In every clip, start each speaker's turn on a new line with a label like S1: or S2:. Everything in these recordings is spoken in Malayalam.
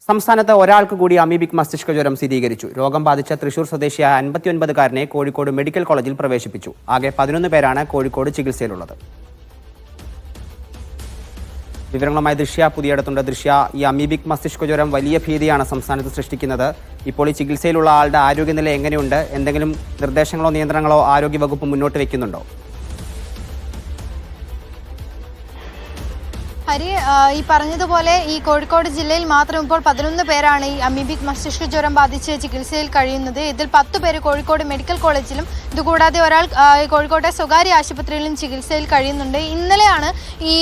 S1: സംസ്ഥാനത്ത് ഒരാൾക്ക് കൂടി അമീബിക് മസ്തിഷ്ക ജ്വരം സ്ഥിരീകരിച്ചു. രോഗം ബാധിച്ച തൃശൂർ സ്വദേശിയായ 59-കാരനെ കോഴിക്കോട് മെഡിക്കൽ കോളേജിൽ പ്രവേശിപ്പിച്ചു. ആകെ 11 പേരാണ് കോഴിക്കോട് ചികിത്സയിലുള്ളത്. വിവരങ്ങളുമായി ദൃശ്യ പുതിയടത്തുണ്ട്. ദൃശ്യ, ഈ അമീബിക് മസ്തിഷ്ക ജ്വരം വലിയ ഭീതിയാണ് സംസ്ഥാനത്ത് സൃഷ്ടിക്കുന്നത്. ഇപ്പോൾ ഈ ചികിത്സയിലുള്ള ആളുടെ ആരോഗ്യനില എങ്ങനെയുണ്ട്? എന്തെങ്കിലും നിർദ്ദേശങ്ങളോ നിയന്ത്രണങ്ങളോ ആരോഗ്യവകുപ്പ് മുന്നോട്ട് വെക്കുന്നുണ്ടോ?
S2: ഹരി, ഈ പറഞ്ഞതുപോലെ ഈ കോഴിക്കോട് ജില്ലയിൽ മാത്രം ഇപ്പോൾ 11 പേരാണ് ഈ അമീബിക് മസ്തിഷ്ക ജ്വരം ബാധിച്ച് ചികിത്സയിൽ കഴിയുന്നത്. ഇതിൽ 10 പേര് കോഴിക്കോട് മെഡിക്കൽ കോളേജിലും ഇതുകൂടാതെ ഒരാൾ കോഴിക്കോട്ടെ സ്വകാര്യ ആശുപത്രിയിലും ചികിത്സയിൽ കഴിയുന്നുണ്ട്. ഇന്നലെയാണ് ഈ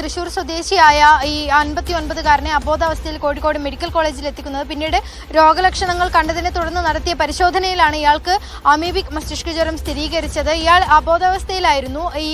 S2: തൃശൂർ സ്വദേശിയായ ഈ 59-കാരനെ അബോധാവസ്ഥയിൽ കോഴിക്കോട് മെഡിക്കൽ കോളേജിൽ എത്തിക്കുന്നത്. പിന്നീട് രോഗലക്ഷണങ്ങൾ കണ്ടതിനെ തുടർന്ന് നടത്തിയ പരിശോധനയിലാണ് ഇയാൾക്ക് അമീബിക് മസ്തിഷ്ക ജ്വരം സ്ഥിരീകരിച്ചത്. ഇയാൾ അബോധാവസ്ഥയിലായിരുന്നു. ഈ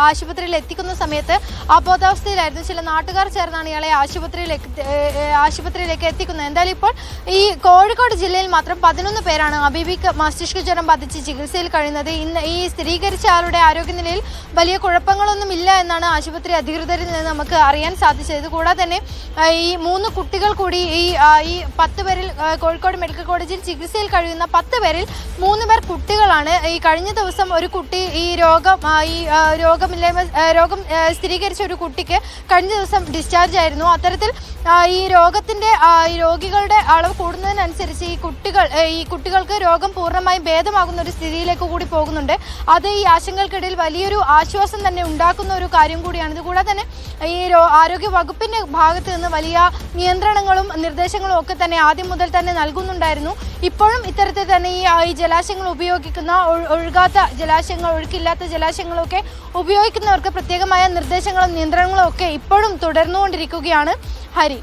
S2: ആശുപത്രിയിൽ എത്തിക്കുന്ന സമയത്ത് അബോധാവസ്ഥയിലായിരുന്നു. ചില നാട്ടുകാർ ചേർന്നാണ് ഇയാളെ ആശുപത്രിയിലേക്ക് എത്തിക്കുന്നത്. എന്തായാലും ഇപ്പോൾ ഈ കോഴിക്കോട് ജില്ലയിൽ മാത്രം 11 പേരാണ് അമീബിക് മസ്തിഷ്ക ജ്വരം ബാധിച്ച് ചികിത്സയിൽ കഴിയുന്നത്. ഇന്ന് ഈ സ്ഥിരീകരിച്ച ആളുടെ ആരോഗ്യനിലയിൽ വലിയ കുഴപ്പങ്ങളൊന്നും ഇല്ല എന്നാണ് ആശുപത്രി അധികൃതരിൽ നിന്ന് നമുക്ക് അറിയാൻ സാധിച്ചത്. കൂടാതെ തന്നെ ഈ 3 കുട്ടികൾ കൂടി ഈ 10 പേരിൽ കോഴിക്കോട് മെഡിക്കൽ കോളേജിൽ ചികിത്സയിൽ കഴിയുന്ന 10 പേരിൽ 3 പേർ കുട്ടികളാണ്. ഈ കഴിഞ്ഞ ദിവസം ഒരു കുട്ടി ഈ രോഗം സ്ഥിരീകരിച്ച ഒരു കുട്ടിക്ക് കഴിഞ്ഞ ദിവസം ഡിസ്ചാർജ് ആയിരുന്നു. അത്തരത്തിൽ ഈ രോഗികളുടെ അളവ് കൂടുന്നതിനനുസരിച്ച് ഈ കുട്ടികൾക്ക് രോഗം പൂർണ്ണമായും ഭേദമാകുന്ന ഒരു സ്ഥിതിയിലേക്ക് കൂടി പോകുന്നുണ്ട്. അത് ഈ ആശങ്കകൾക്കിടയിൽ വലിയൊരു ആശ്വാസം തന്നെ ഉണ്ടാക്കുന്ന ഒരു കാര്യം കൂടിയാണ്. ഇതുകൂടാതെ തന്നെ ഈ ആരോഗ്യ വകുപ്പിന്റെ ഭാഗത്ത് നിന്ന് വലിയ നിയന്ത്രണങ്ങളും നിർദ്ദേശങ്ങളും ഒക്കെ തന്നെ ആദ്യം മുതൽ തന്നെ നൽകുന്നുണ്ടായിരുന്നു. ഇപ്പോഴും ഇത്തരത്തിൽ തന്നെ ഈ ജലാശയങ്ങൾ ഉപയോഗിക്കുന്ന ഒഴുക്കില്ലാത്ത ജലാശയങ്ങളൊക്കെ ഉപയോഗിക്കുന്നവർക്ക് പ്രത്യേകമായ നിർദ്ദേശങ്ങളും നിയന്ത്രണങ്ങളും ഒക്കെ ഇപ്പോഴും തുടർന്നുകൊണ്ടിരിക്കുകയാണ്. ഹരി.